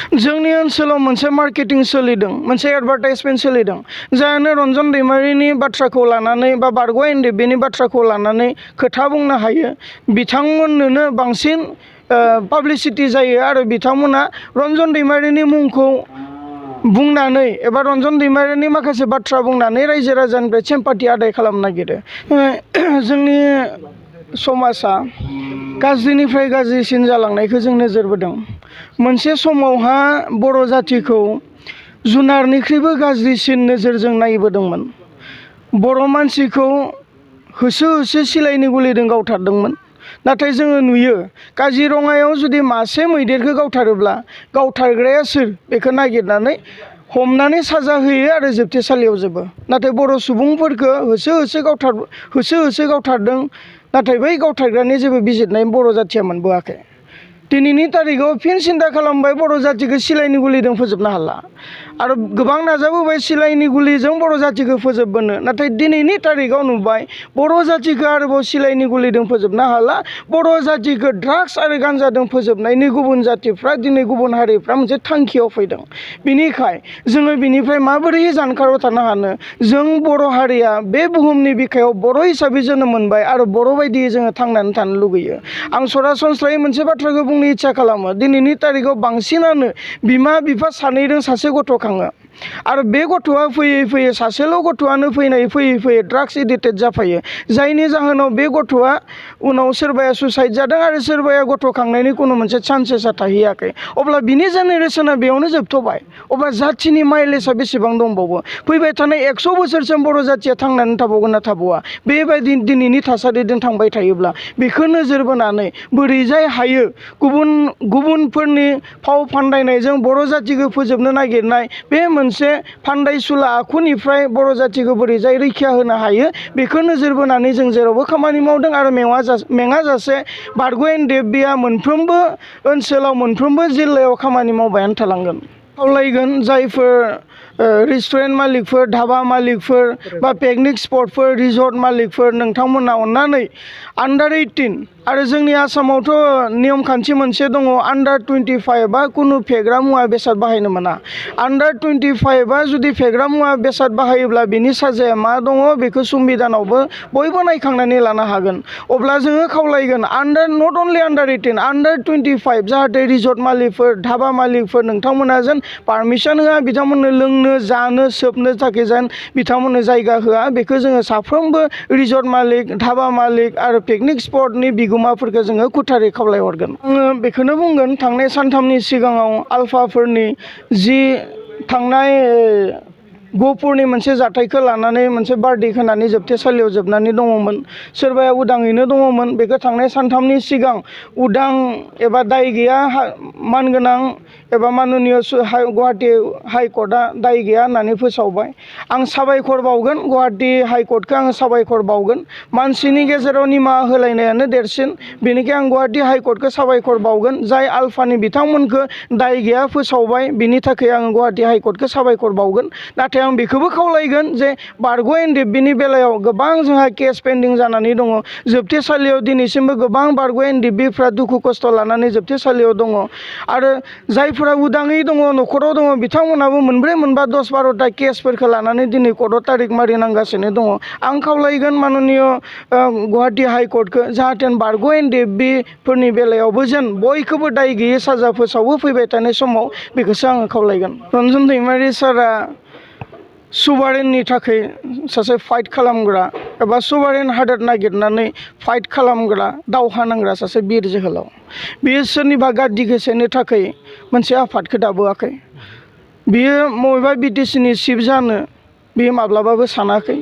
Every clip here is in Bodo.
जोंनि ओनसोलाव मोनसे मार्केटिं सोलिदों, मोनसे एडभार्टाइजमेन्ट सोलिदों, जायानो रन्जन दैमारिनि बाथ्राखौ लानानै बा बारग' एनडिएफबिनि बाथ्राखौ लानानै खोथा बुंनो हायो, बिथांमोननोनो बांसिन पाब्लिसिटि जायो आरो बिथांमोना रन्जन दैमारिनि मुंखौ बुंनानै एबा रन्जन दैमारिनि माखासे बाथ्रा बुंनानै रायजो राजानिफ्राय सिम्पाथि आदाय खालामनो नागिरो। जोंनि समाजा गाज्रिनिफ्राय गाज्रिसिन जालांनायखौ जों नोजोर बोदों। मोनसे समावहा बर' जाथिखौ जुनारनिख्रुइबो गाज्रिसिन नोजोरजों नायबोदोंमोन। बर' मानसिखौ होसो होसो सिलाइनि गुलिजों गावथारदोंमोन। नाथाय जोङो नुयो काजिरङायाव जुदि मासे मैदेरखौ गावथारोब्ला गावथारग्राया सोर बेखौ नागिरनानै हमनानै साजा होयो आरो जोबथेसालियाव जोबो। नाथाय बर' सुबुंफोरखौ होसो होसो गावथारदों, नाथाय बै गावथारग्रानि जेबो बिजिरनाय बर' जाथिया मोनबोआखै। दिनैनि तारिखाव फिन सिन्था खालामबाय बर' जातिखौ सिलाइनि गुलिजों फोजोबनो हाला आरो गोबां नाजाबोबाय सिलाइनि गुलिजों बर' जातिखौ फोजोबबोनो। नाथाय दिनैनि तारिखाव नुबाय बर' जातिखौ आरोबाव सिलाइनि गुलिजों फोजोबनो हाला, बर' जातिखौ ड्राग्स आरो गान्जाजों फोजोबनायनि गुबुन जातिफ्रा दिनै गुबुन हारिफ्रा मोनसे थांखियाव फैदों। बिनिखाय जोङो बिनिफ्राय माबोरै जानगाराव थानो हानो? जों बर' हारिया बे बुहुमनि बिखायाव बर' हिसाबै जोनोम मोनबाय आरो बर' बायदियै जोङो थांनानै थानो लुगैयो। आं सरासनस्रायै मोनसे बाथ्राखौ बुंनो इच्ছা खालामो। दिनैनि तारिखाव बांसिनानो बिमा बिफा सानैजों सासे गथ' खाङो आरो बे गथ'आ फैयै फैयै सासेल' गथ'आनो फैयै ड्राग्स एडिक्टेड जाफायो, जायनि जाहोनाव बे गथ'आ उनाव सोरबाया सुसाइड जादों आरो सोरबाया गथ' खांनायनि खुनु मोनसे चान्सेसा थाहैयाखै। अब्ला बिनि जेनेरेसना बेयावनो जोबथ'बाय। अब्ला जाथिनि माइलेजआ बेसेबां दंबावो? फैबाय थानाय 100 बोसोरसिम बर' जाथिया थांनानै थाबावगोन ना थाबावा? बेबायदि दिनैनि थासारिजों थांबाय थायोब्ला बेखौ नोजोर बोनानै बोरैजाय हायो गुबुनफोरनि फाव फान्दायनायजों बर' जातिखौ फोजोबनो नागिरनाय बे मोनसे फान्दायसुला आखुनिफ्राय बर' जातिखौ बोरैजाय रैखा होनो हायो बेखौ नोजोर बोनानै जों जेरावबो खामानि मावदों आरो मेङाजासे बारग' एनडिएफबिआ मोनफ्रोमबो ओनसोलाव मोनफ्रोमबो जिल्लायाव खामानि मावबायानो थालांगोन। खावलायगोन जायफोर रेस्टुरेन्ट मालिकफोर, धाबा मालिकफोर बा पिकनिक स्पटफोर, रिजर्ट मालिकफोर, नोंथांमोना अननानै आन्डार 18 आरो जोंनि आसामावथ' नियम खान्थि मोनसे दङ, आन्डार 25 बा कुनु फेग्रा मुवा बेसाद बाहायनो मोना। आन्डार 25 बा जुदि फेग्रा मुवा बेसाद बाहायोब्ला बिनि साजाया मा दङ बेखौ संबिधानावबो बयबो नायखांनानै लानो हागोन। अब्ला जोङो खावलायगोन नट अनलि आन्डार 18, आन्डार 25 जाहाथे रिजर्ट मालिकफोर, धाबा मालिकफोर नोंथांमोना जेन पारमिसन होआ, बिथांमोननो लोंनो जानो सोबनो थाखाय जेन बिथांमोननो जायगा होआ, बेखौ जोङो साफ्रोमबो रिजर्ट मालिक, धाबा मालिक आरो पिकनिक स्पटनि बिगोमाफोरखौ जोङो खुथारै खावलायहरगोन। आङो बेखौनो बुंगोन, थांनाय सानथामनि सिगाङाव आलफाफोरनि जि थांनाय गहपुरनि मोनसे जाथायखौ लानानै मोनसे बार्डिक होनानै जोबथेसालियाव जोबनानै दङमोन, सोरबाया उदाङैनो दङमोन। बेखौ थांनाय सानथामनि सिगां उदां एबा दाय गैया मानगोनां एबा माननीय गुवाहाटी हाइकर्टआ दाय गैया होननानै फोसावबाय। आं साबायखर बावगोन गुवाहाटी हाइकर्टखौ, आं साबायखर बावगोन। मानसिनि गेजेराव निमाहा होलायनायानो देरसिन, बेनिखाय आं गुवाहाटी हाइकर्टखौ साबायखर बावगोन। जाय आलफानि बिथांमोनखौ दाय गैया फोसावबाय बिनि थाखाय आं गुवाहाटी हाइकर्टखौ साबायखर बावगोन। नाथाय आं बेखौबो खावलायगोन जे बारग' एनडिएफबिनि बेलायाव गोबां जोंहा केस पेन्डिं जानानै दङ। जोबथेसालियाव दिनैसिमबो गोबां बारग' एनडिएफबिफ्रा दुखु खस्थ' लानानै जोबथेसालियाव दङ आरो जायफोरा उदाङै दङ, न'खराव दङ, बिथांमोनाबो मोनब्रै मोनबा 10-12टा केसफोरखौ लानानै दिनै कर्टआव तारिख मारिनांगासिनो दङ। आं खावलायगोन माननीय गुवाहाटी हाइकर्टखौ जाहाथे बारग' एनडिएफबिफोरनि बेलायावबो जेन बयखौबो दाय गैयै साजा फोसावो फैबाय थानाय समाव, बेखौसो आङो खावलायगोन। रन्जन दैमारि सारा सुभारेननि थाखाय सासे फाइट खालामग्रा एबा सुभारेन हादोर नागिरनानै फाइट खालामग्रा, दावहा नांग्रा सासे बिर जोहोलाव। बियो सोरनिबा गाद्दिखौ सेनो थाखाय मोनसे आफादखौ दाबोआखै। बियो बबेबा बिटिसिनि चिफ जानो बियो माब्लाबाबो सानाखै।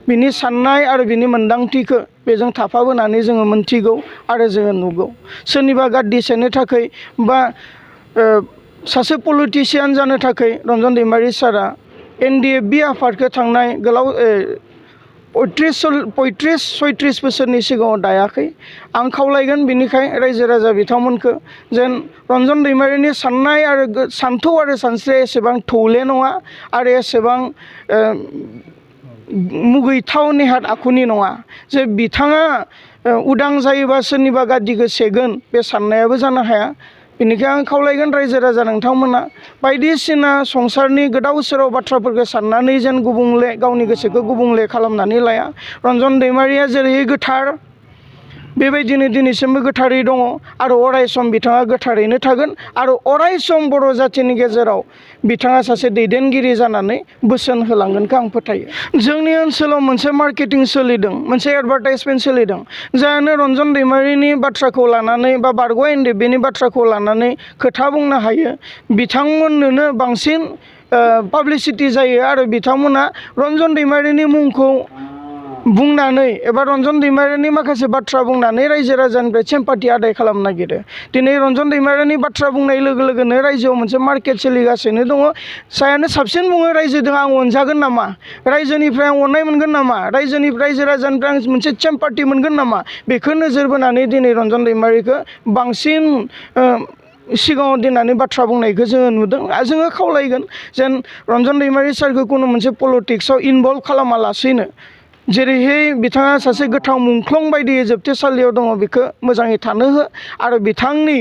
बिनि साननाय आरो बिनि मोन्दांथिखौ बेजों थाफाबोनानै जोङो मोनथिगौ आरो जोङो नुगौ। सोरनिबा गाद्दि सेनो थाखाय बा सासे पलिटिशियान जानो थाखाय रन्जन दैमारि सारा एनडिएफबि आफादखौ थांनाय गोलाव 35-36 बोसोरनि सिगाङाव दायाखै। आं खावलायगोन बिनिखाय रायजो राजा बिथांमोनखौ जेन रन्जन दैमारिनि साननाय आरो सान्थौ आरो सानस्रिया एसेबां थौले नङा आरो एसेबां मुगैथाव नेहाद आखुनि नङा जे बिथाङा उदां जायोबा सोरनिबा गाद्दिखौ सेगोन, बे साननायाबो जानो हाया। बेनिखायनो आं खावलायगोन रायजो राजा नोंथांमोना बायदिसिना संसारनि गोदाव सोराव बाथ्राफोरखौ साननानै जेन गुबुंले गावनि गोसोखौ गुबुंले खालामनानै लाया। रन्जन दैमारिया जेरै गोथार बेबायदिनो दिनैसिमबो गोथारै दङ आरो अराय सम बिथाङा गोथारैनो थागोन आरो अराय सम बर' जाथिनि गेजेराव बिथाङा सासे दैदेनगिरि जानानै बोसोन होलांगोनखौ आं फोथायो। जोंनि ओनसोलाव मोनसे मार्केटिं सोलिदों, मोनसे एडभार्टाइजमेन्ट सोलिदों, जायानो रन्जन दैमारिनि बाथ्राखौ लानानै बा बारग' एनडिएफबिनि बाथ्राखौ लानानै खोथा बुंनो हायो बिथांमोननोनो बांसिन पाब्लिसिटि जायो आरो बिथांमोना रन्जन दैमारिनि मुंखौ बुंनानै एबा रन्जन दैमारिनि माखासे बाथ्रा बुंनानै रायजो राजानिफ्राय सिम्पाथि आदाय खालामनो नागिरो। दिनै रन्जन दैमारिनि बाथ्रा बुंनाय लोगो लोगोनो रायजोआव मोनसे मार्केट सोलिगासिनो दङ। सायानो साबसिन बुङो रायजोजों आं अनजागोन नामा, रायजोनिफ्राय आं अननाय मोनगोन नामा, रायजो राजानिफ्राय आं मोनसे सिम्पाथि मोनगोन नामा, बेखौ नोजोर बोनानै दिनै रन्जन दैमारिखौ बांसिन सिगाङाव दोननानै बाथ्रा बुंनायखौ जोङो नुदों। जोङो खावलायगोन जेन रन्जन दैमारि सारखौ खुनु मोनसे पलिटिक्सआव इनभल्भ खालामालासैनो जेरैहाय बिथाङा सासे गोथां मुंख्लं बायदियै जोबथेसालियाव दङ बेखौ मोजाङै थानो हो आरो बिथांनि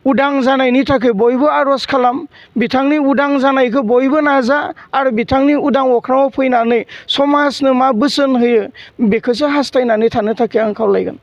उदां जानायनि थाखाय बयबो आर'ज खालाम, बिथांनि उदां जानायखौ बयबो नाजा आरो बिथांनि उदां अख्राङाव फैनानै समाजनो मा बोसोन होयो बेखौसो हास्थायनानै थानो थाखाय आं खावलायगोन।